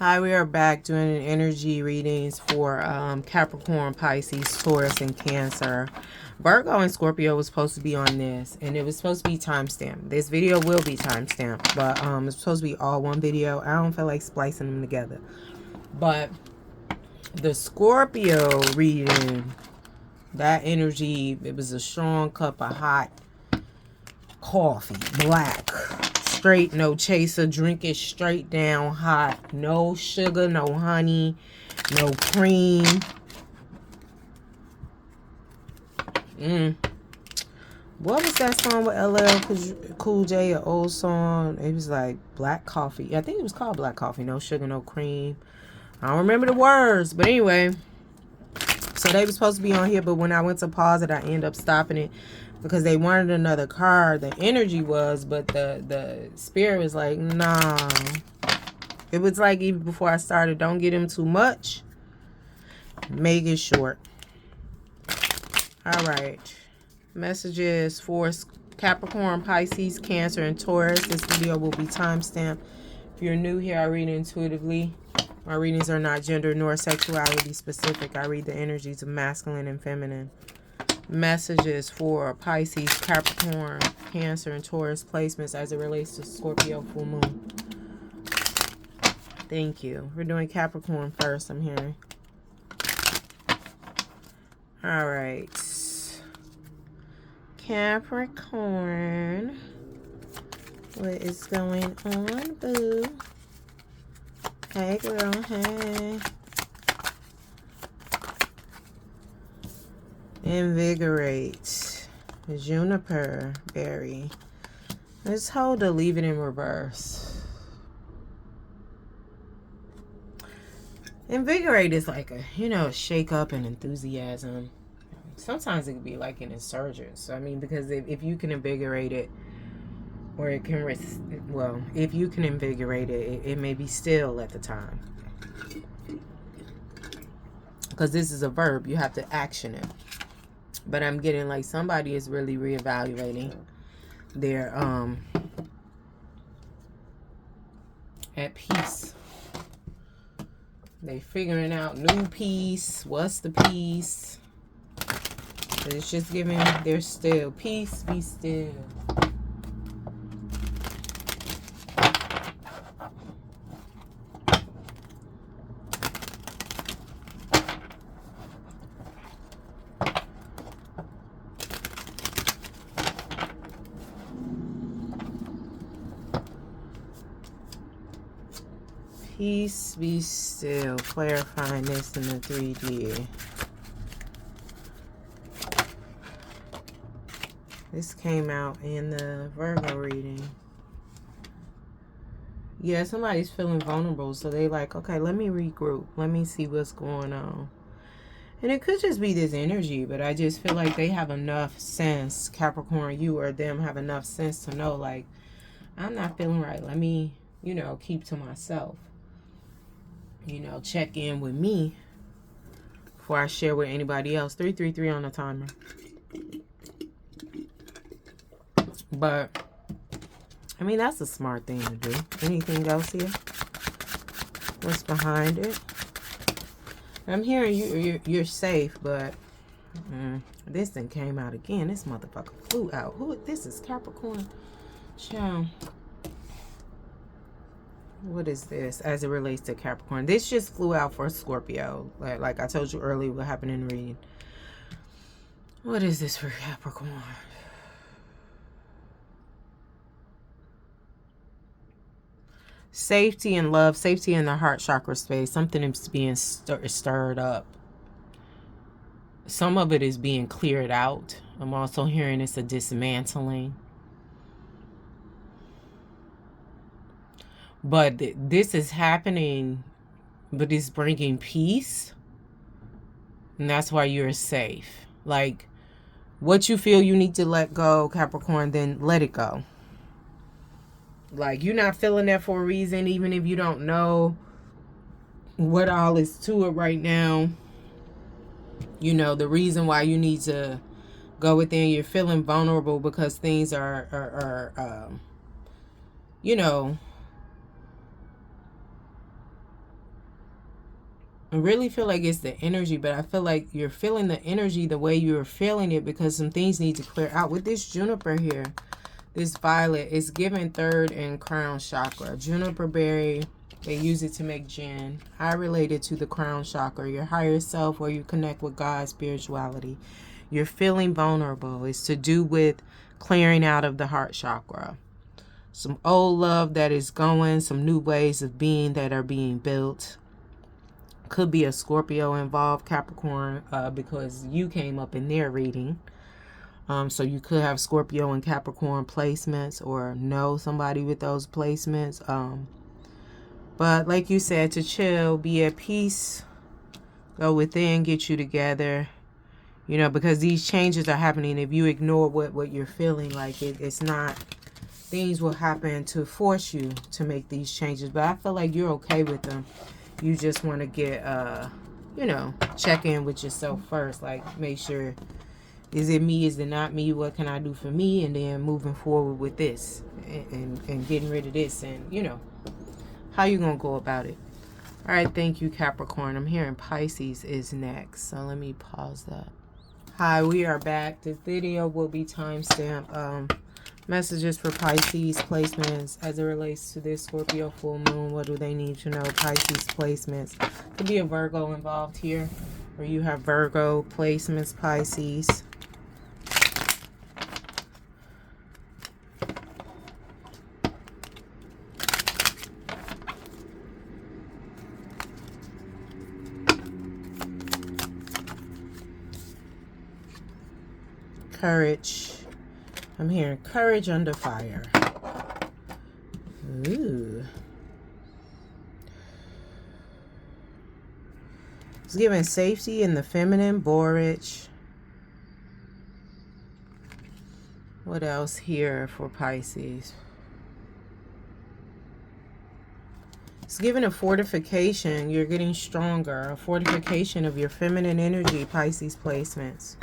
Hi, we are back doing energy readings for Capricorn, Pisces, Taurus, and Cancer. Virgo and Scorpio was supposed to be on this, and it was supposed to be timestamped. This video will be timestamped, but it's supposed to be all one video. I don't feel like splicing them together. But the Scorpio reading, that energy, it was a strong cup of hot coffee, black. Straight, no chaser, drink it straight down hot. No sugar, no honey, no cream. What was that song with LL Cool J, an old song? It was like black coffee. I think it was called black coffee. No sugar, no cream. I don't remember the words, but anyway. So they were supposed to be on here, but when I went to pause it, I ended up stopping it because they wanted another card. The energy was, but the spirit was like, nah. It was like even before I started, don't get him too much. Make it short. All right. Messages for Capricorn, Pisces, Cancer, and Taurus. This video will be timestamped. If you're new here, I read intuitively. My readings are not gender nor sexuality specific. I read the energies of masculine and feminine. Messages for Pisces, Capricorn, Cancer, and Taurus placements as it relates to Scorpio full moon. Thank you. We're doing Capricorn first, I'm hearing. All right. Capricorn. What is going on, boo? Hey, girl. Hey. Invigorate. Juniper berry. Let's hold to leave it in reverse. Invigorate is like a, shake up and enthusiasm. Sometimes it could be like an insurgence. I mean, because if you can invigorate it, or it can, if you can invigorate it, it may be still at the time. Because this is a verb, you have to action it. But I'm getting like somebody is really reevaluating their at peace. They figuring out new peace. What's the peace? But it's just giving their still. Peace, be still. Peace, be still. Clarifying this in the 3D. This came out in the Virgo reading. Yeah, somebody's feeling vulnerable. So they like, okay, let me regroup. Let me see what's going on. And it could just be this energy, but I just feel like they have enough sense. Capricorn, you or them have enough sense to know, like, I'm not feeling right. Let me, keep to myself. Check in with me before I share with anybody else. 333 on the timer. But, I mean, that's a smart thing to do. Anything else here? What's behind it? I'm hearing you're safe, but this thing came out again. This motherfucker flew out. This is Capricorn. Child. What is this as it relates to Capricorn? This just flew out for Scorpio. Like I told you earlier what happened in the reading. What is this for Capricorn? Safety and love. Safety in the heart chakra space. Something is being stirred up. Some of it is being cleared out. I'm also hearing it's a dismantling. But this is happening, but it's bringing peace. And that's why you're safe. Like, what you feel you need to let go, Capricorn, then let it go. Like, you're not feeling that for a reason, even if you don't know what all is to it right now. The reason why you need to go within, you're feeling vulnerable because things are I really feel like it's the energy, but I feel like you're feeling the energy the way you're feeling it because some things need to clear out. With this juniper here, this violet is given third and crown chakra. Juniper berry, they use it to make gin. I relate it to the crown chakra, your higher self, where you connect with God's spirituality. You're feeling vulnerable. It's to do with clearing out of the heart chakra. Some old love that is going, some new ways of being that are being built. Could be a Scorpio involved, Capricorn, because you came up in their reading. So you could have Scorpio and Capricorn placements or know somebody with those placements. But like you said, to chill, be at peace, go within, get you together. You know, because these changes are happening. If you ignore what you're feeling, like it's not, things will happen to force you to make these changes. But I feel like you're okay with them. You just want to get, you know, check in with yourself first. Like, make sure, is it me? Is it not me? What can I do for me? And then moving forward with this and getting rid of this. And, you know, how you going to go about it? All right, thank you, Capricorn. I'm hearing Pisces is next. So let me pause that. Hi, we are back. This video will be timestamped. Messages for Pisces placements as it relates to this Scorpio full moon. What do they need to know? Pisces placements. Could be a Virgo involved here, or you have Virgo placements, Pisces. Courage. I'm hearing courage under fire. Ooh. It's giving safety in the feminine, borage. What else here for Pisces? It's giving a fortification. You're getting stronger. A fortification of your feminine energy, Pisces placements.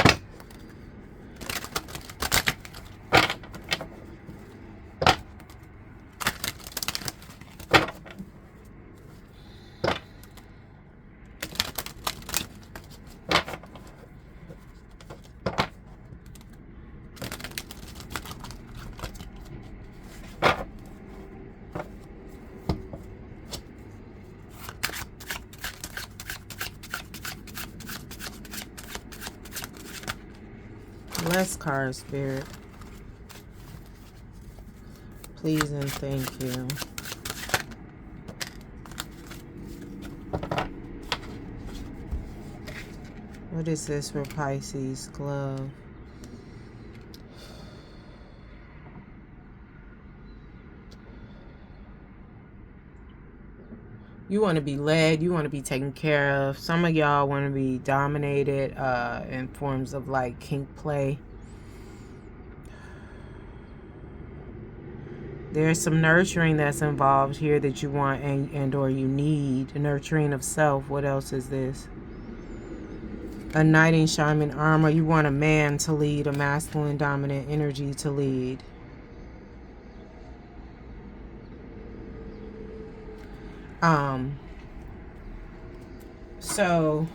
Less card, Spirit. Please and thank you. What is this for Pisces? Glove. You want to be led. You want to be taken care of. Some of y'all want to be dominated in forms of like kink play. There's some nurturing that's involved here that you want and or you need. Nurturing of self. What else is this? A knight in shining armor. You want a man to lead. A masculine dominant energy to lead. So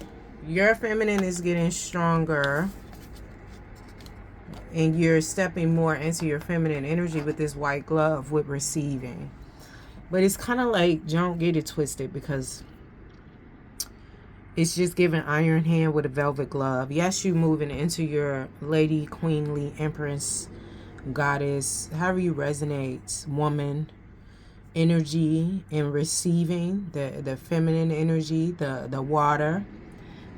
your feminine is getting stronger and you're stepping more into your feminine energy with this white glove with receiving. But it's kind of like, don't get it twisted, because it's just giving iron hand with a velvet glove. Yes, you moving into your lady, queenly, empress, goddess, however you resonate, woman energy, and receiving the feminine energy, the water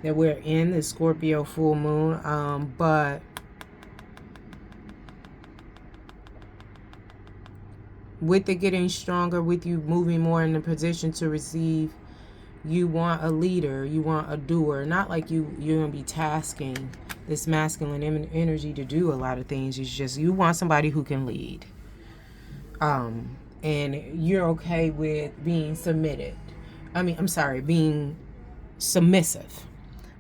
that we're in, the Scorpio full moon. But with it getting stronger, with you moving more in the position to receive, you want a leader, you want a doer. Not like you're gonna be tasking this masculine energy to do a lot of things. It's just you want somebody who can lead. And you're okay with being submitted. Being submissive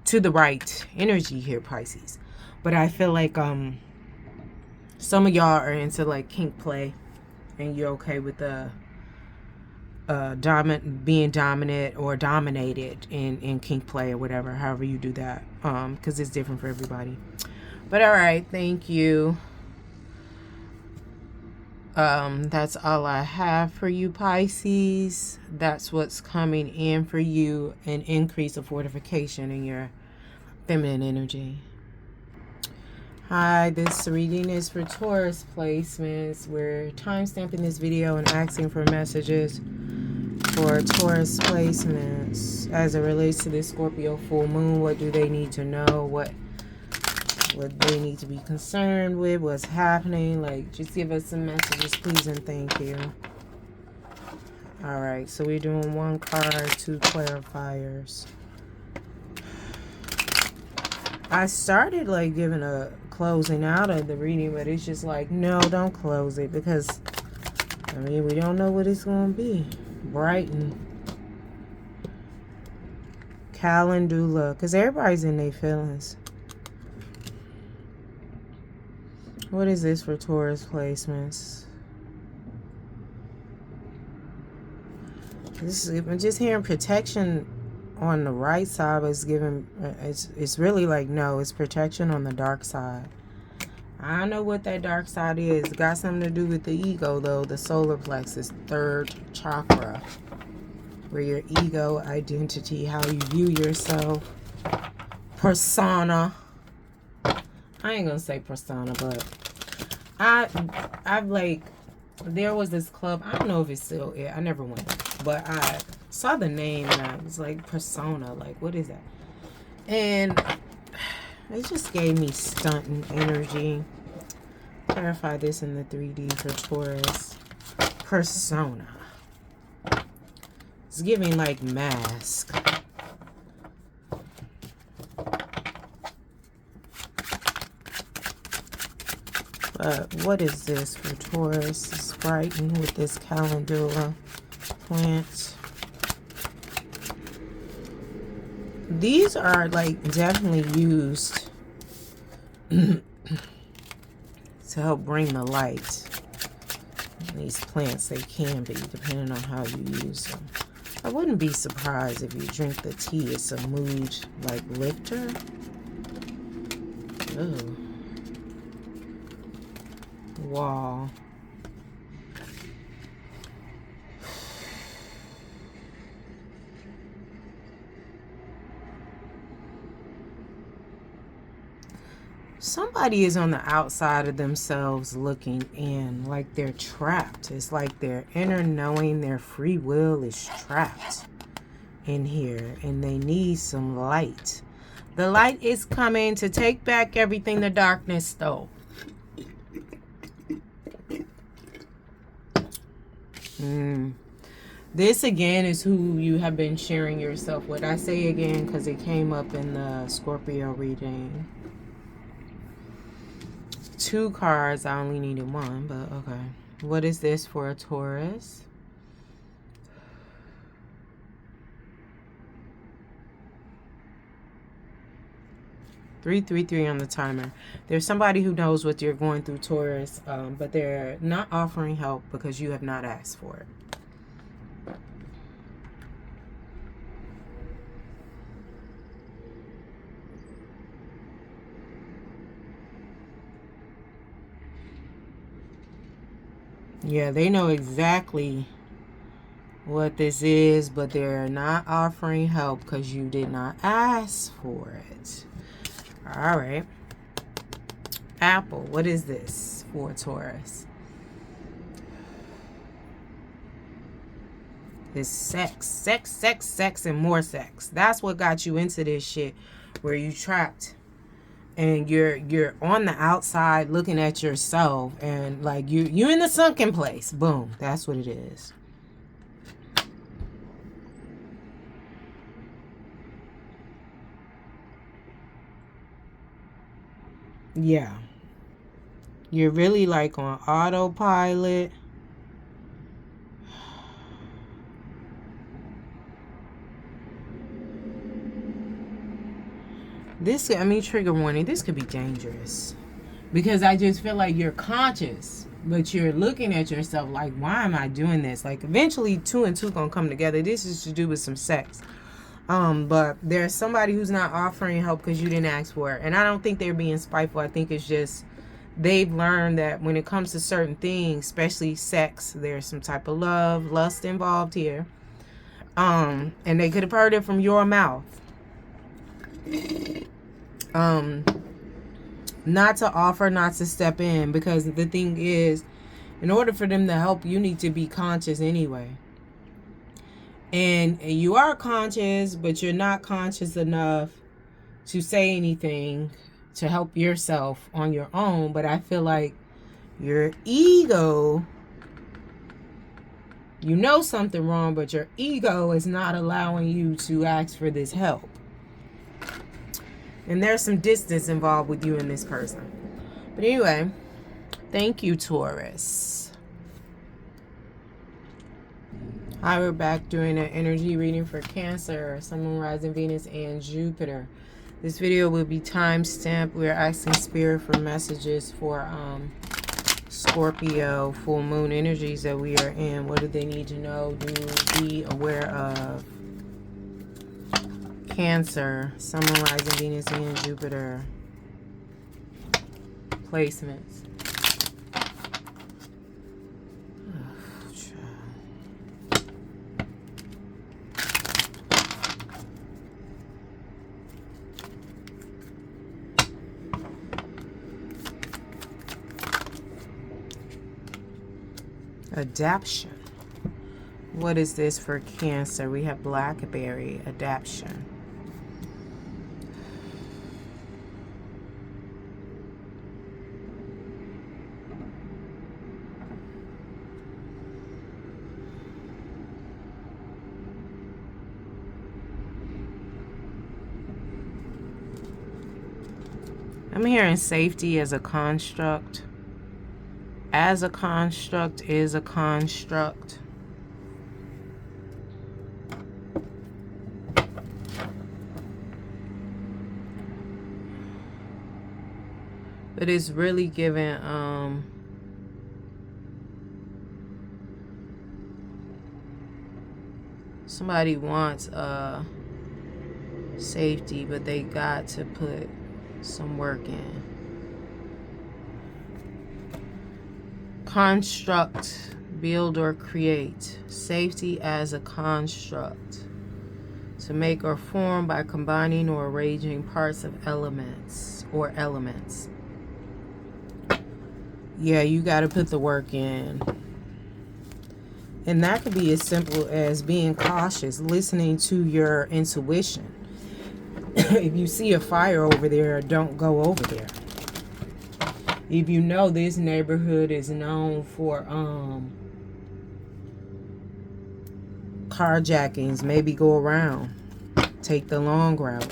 to the right energy here, Pisces. But I feel like some of y'all are into like kink play, and you're okay with the being dominant or dominated in kink play or whatever, however you do that, because it's different for everybody. But all right, thank you. That's all I have for you, Pisces. That's what's coming in for you, an increase of fortification in your feminine energy. Hi, this reading is for Taurus placements. We're timestamping this video and asking for messages for Taurus placements as it relates to this Scorpio full moon. What do they need to know? What they need to be concerned with? What's happening? Like, just give us some messages, please, and thank you. All right, so we're doing one card, 2 clarifiers. I started like giving a closing out of the reading, but it's just like, no, don't close it, because I mean, we don't know what it's going to be. Brighten. Calendula, because everybody's in their feelings. What is this for Taurus placements? This is, I'm just hearing protection on the right side, but it's giving, it's really like, no, it's protection on the dark side. I don't know what that dark side is. It got something to do with the ego, though. The solar plexus, 3rd chakra, where your ego, identity, how you view yourself, persona. I ain't gonna say persona, but I've like, there was this club, I don't know if it's still it, I never went, but I saw the name and I was like, persona, like, what is that? And it just gave me stunting energy. Clarify this in the 3D for Taurus. Persona. It's giving like mask. But what is this for Taurus? It's brighten with this calendula plant. These are like definitely used to help bring the light. These plants, they can be, depending on how you use them. I wouldn't be surprised if you drink the tea. It's a mood like lifter. Ooh. Wall. Somebody is on the outside of themselves looking in, like they're trapped. It's like their inner knowing, their free will is trapped in here, and they need some light. The light is coming to take back everything the darkness stole. This again is who you have been sharing yourself with. I say again because it came up in the Scorpio reading. 2 cards. I only needed 1, but okay. What is this for a Taurus? $333 on the timer. There's somebody who knows what you're going through, Taurus, but they're not offering help because you have not asked for it. Yeah, they know exactly what this is, but they're not offering help because you did not ask for it. All right. Apple, what is this for Taurus? It's sex. Sex, sex, sex, and more sex. That's what got you into this shit where you trapped. And you're on the outside looking at yourself, and like you in the sunken place. Boom. That's what it is. Yeah. You're really like on autopilot. This, I mean, trigger warning, this could be dangerous. Because I just feel like you're conscious But you're looking at yourself like, why am I doing this? Like, eventually 2 and 2 gonna come together. This is to do with some sex. But there's somebody who's not offering help because you didn't ask for it. And I don't think they're being spiteful. I think it's just they've learned that when it comes to certain things, especially sex, there's some type of lust involved here. And they could have heard it from your mouth. Not to offer, not to step in, because the thing is, in order for them to help, you need to be conscious anyway. And you are conscious, but you're not conscious enough to say anything to help yourself on your own. But I feel like your ego, you know something wrong, but your ego is not allowing you to ask for this help. And there's some distance involved with you and this person. But anyway, thank you, Taurus. Hi, we're back doing an energy reading for Cancer, Sun, Moon, Rising, Venus, and Jupiter. This video will be time-stamped. We're asking Spirit for messages for Scorpio full moon energies that we are in. What do they need to know? Do be aware of. Cancer, Sun, Moon, Rising, Venus, and Jupiter. Placements. Adaption. What is this for Cancer? We have Blackberry, adaption. I'm hearing safety as a construct. As a construct is a construct. But it's really giving somebody wants safety, but they got to put some work in. Construct, build or create. Safety as a construct. To make or form by combining or arranging parts of elements or elements. Yeah, you got to put the work in. And that could be as simple as being cautious, listening to your intuition. If you see a fire over there, don't go over there. If you know this neighborhood is known for carjackings, maybe go around. Take the long route.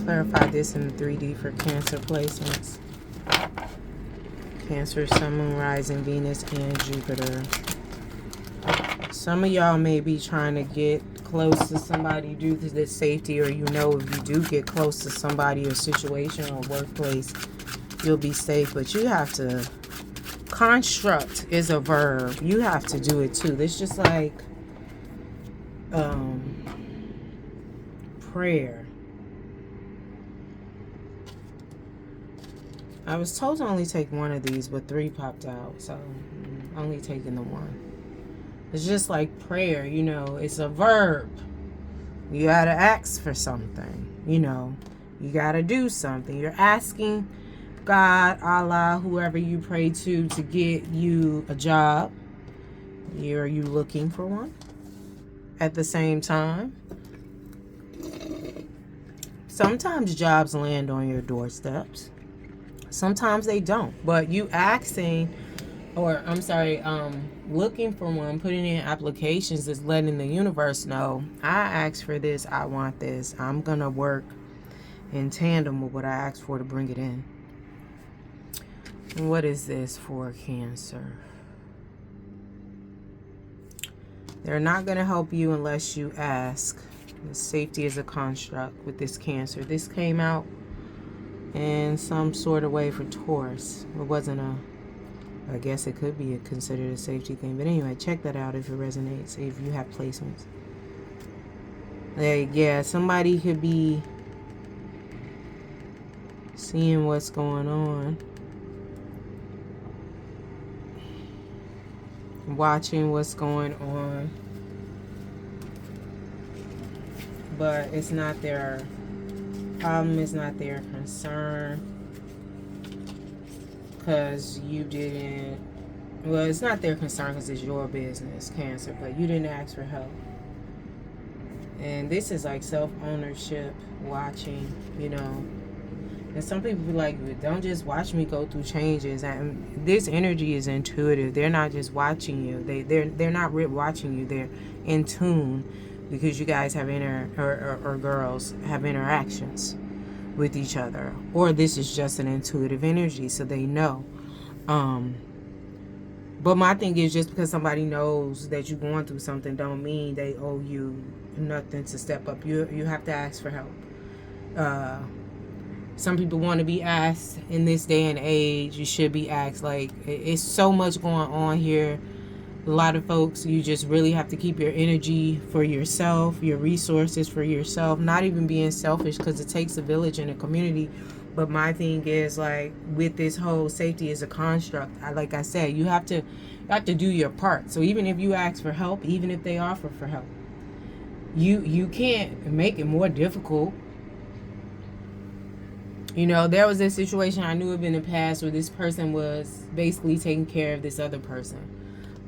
Clarify this in 3D for Cancer placements. Cancer, Sun, Moon, Rising, Venus, and Jupiter. Some of y'all may be trying to get close to somebody due to this safety, or you know if you do get close to somebody or situation or workplace, you'll be safe. But you have to, construct is a verb. You have to do it too. This just like prayer. I was told to only take one of these, but 3 popped out, so I'm only taking the one. It's just like prayer, you know, it's a verb. You gotta ask for something, you know, you gotta do something. You're asking God, Allah, whoever you pray to get you a job. Are you looking for one? At the same time, sometimes jobs land on your doorsteps. Sometimes they don't. But you asking, or I'm sorry, looking for one, putting in applications is letting the universe know, I asked for this, I want this. I'm going to work in tandem with what I asked for to bring it in. And what is this for Cancer? They're not going to help you unless you ask. Safety is a construct with this Cancer. This came out in some sort of way for Taurus. It wasn't a, I guess it could be considered a safety thing. But anyway, check that out if it resonates, if you have placements. Like, yeah, somebody could be seeing what's going on, watching what's going on, but it's not their problem, it's not their concern, because you didn't, well, it's not their concern because it's your business, Cancer, but you didn't ask for help. And this is like self-ownership, watching, you know. And some people be like, don't just watch me go through changes. And this energy is intuitive. They're not just watching you. They're not watching you. They're in tune, because you guys have or girls have interactions with each other. Or this is just an intuitive energy, so they know. But my thing is, just because somebody knows that you're going through something don't mean they owe you nothing to step up. You have to ask for help. Some people want to be asked in this day and age. You should be asked. Like, it's so much going on here. A lot of folks, you just really have to keep your energy for yourself, your resources for yourself, not even being selfish, because it takes a village in a community. But my thing is, like, with this whole safety is a construct, like I said, you have to do your part. So even if you ask for help, even if they offer for help, you can't make it more difficult. You know, there was a situation I knew of in the past where this person was basically taking care of this other person.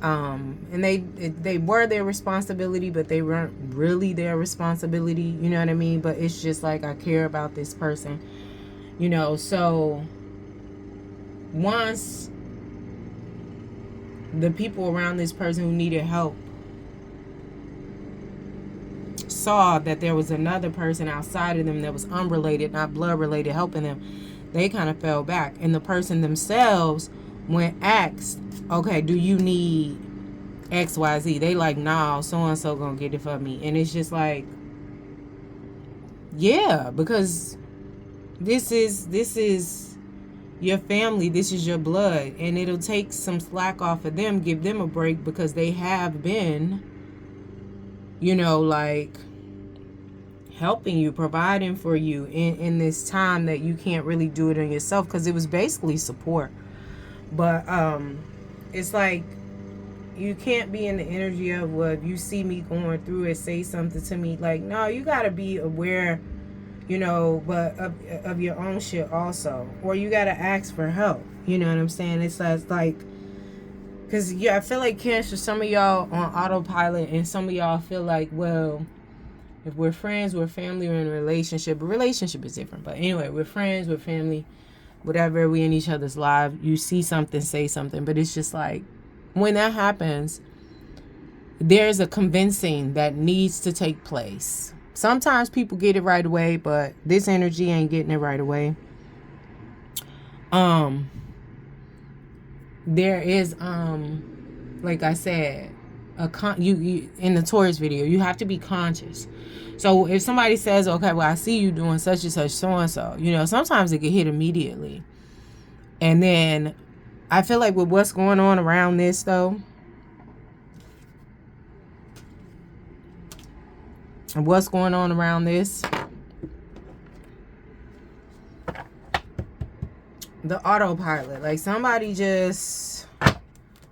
And they were their responsibility, but they weren't really their responsibility. You know what I mean? But it's just like, I care about this person. You know, so once the people around this person who needed help saw that there was another person outside of them that was unrelated, not blood related, helping them, they kind of fell back. And the person themselves went asked, okay, do you need XYZ? They like, nah, so-and-so gonna get it for me. And it's just like, yeah, because this is your family, this is your blood, and it'll take some slack off of them, give them a break, because they have been, you know, like, helping you, providing for you in this time that you can't really do it on yourself, because it was basically support. But it's like, you can't be in the energy of, well, if you see me going through it, say something to me. Like, no, you got to be aware, you know, but of your own shit also. Or you got to ask for help. You know what I'm saying? It's like, because, yeah, I feel like Cancer, some of y'all on autopilot, and some of y'all feel like, well, if we're friends, we're family, we're in a relationship. A relationship is different. But anyway, we're friends, we're family, whatever, we in each other's lives. You see something, say something. But it's just like, when that happens, there's a convincing that needs to take place. Sometimes people get it right away, but this energy ain't getting it right away. There is, like I said, you in the Taurus video, you have to be conscious. So if somebody says, okay, well, I see you doing such and such, so-and-so, you know, sometimes it can hit immediately. And then I feel like with what's going on around this, though, and what's going on around this, the autopilot, like somebody just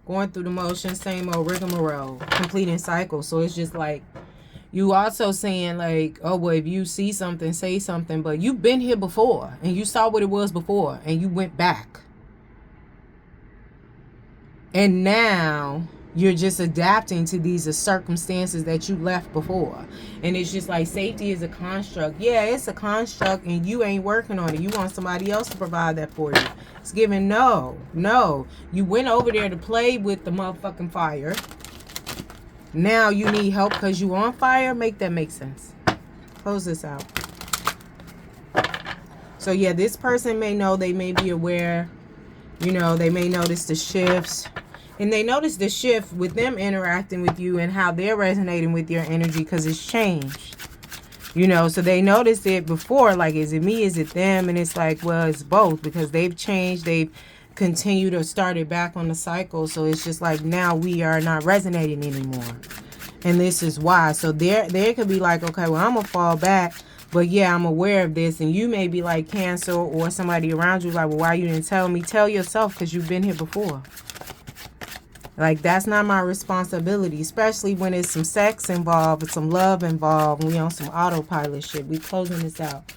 going through the motions, same old rigmarole, completing cycles. So it's just like, you also saying like, oh, well, if you see something, say something, but you've been here before and you saw what it was before and you went back. And now you're just adapting to these circumstances that you left before. And it's just like, safety is a construct. Yeah, it's a construct and you ain't working on it. You want somebody else to provide that for you. It's giving no. You went over there to play with the motherfucking fire. Now you need help because you on fire. Make that make sense. Close this out. So yeah, this person may know, they may be aware. You know, they may notice the shifts. And they notice the shift with them interacting with you and how they're resonating with your energy because it's changed. You know, so they noticed it before, like, is it me, is it them? And it's like, well, it's both, because they've changed, they've continued or started back on the cycle. So it's just like, now we are not resonating anymore. And this is why. So there could be like, okay, well, I'm going to fall back. But yeah, I'm aware of this. And you may be like Cancer or somebody around you like, well, why you didn't tell me? Tell yourself, because you've been here before. Like, that's not my responsibility, especially when it's some sex involved, it's some love involved, and we on some autopilot shit. We closing this out.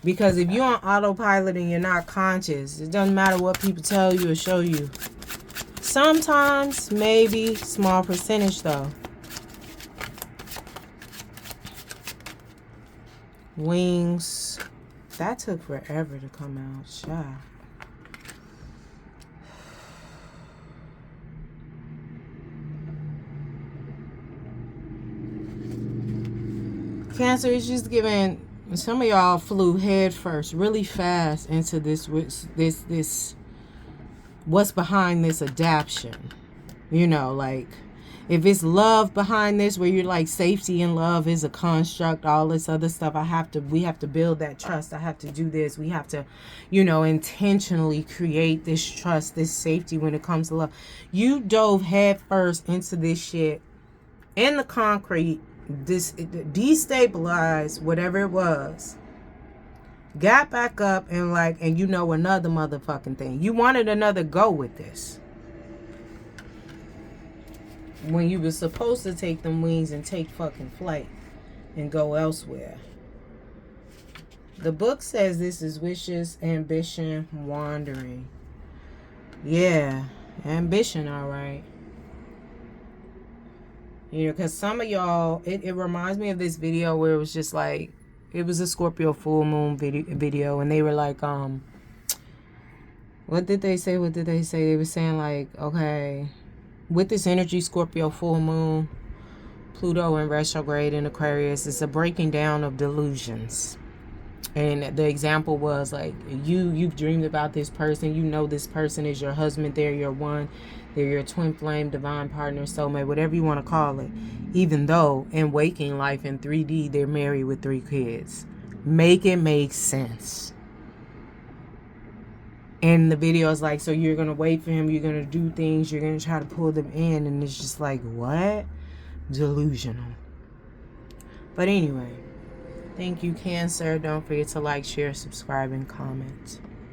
Because if you're on autopilot and you're not conscious, it doesn't matter what people tell you or show you. Sometimes, maybe, small percentage though. Wings. That took forever to come out. Shy. Cancer is just giving, some of y'all flew head first really fast into this what's behind this adaption. You know, like, if it's love behind this, where you're like, safety and love is a construct, all this other stuff, we have to build that trust. I have to do this. We have to, you know, intentionally create this trust, this safety when it comes to love. You dove head first into this shit in the concrete. This destabilized whatever it was, got back up, and like, and you know, another motherfucking thing, you wanted another go with this when you were supposed to take them wings and take fucking flight and go elsewhere. The book says this is wishes, ambition, wandering. Yeah, ambition, all right. You know, because some of y'all, it reminds me of this video where it was just like, it was a Scorpio full moon video, and they were like, what did they say? They were saying like, okay, with this energy, Scorpio full moon, Pluto in retrograde in Aquarius, it's a breaking down of delusions. And the example was like, you've dreamed about this person, you know this person is your husband, they're your one, they're your twin flame, divine partner, soulmate, whatever you want to call it. Even though in waking life in 3D, they're married with 3 kids. Make it make sense. And the video is like, so you're going to wait for him, you're going to do things, you're going to try to pull them in. And it's just like, what? Delusional. But anyway, thank you, Cancer. Don't forget to like, share, subscribe, and comment.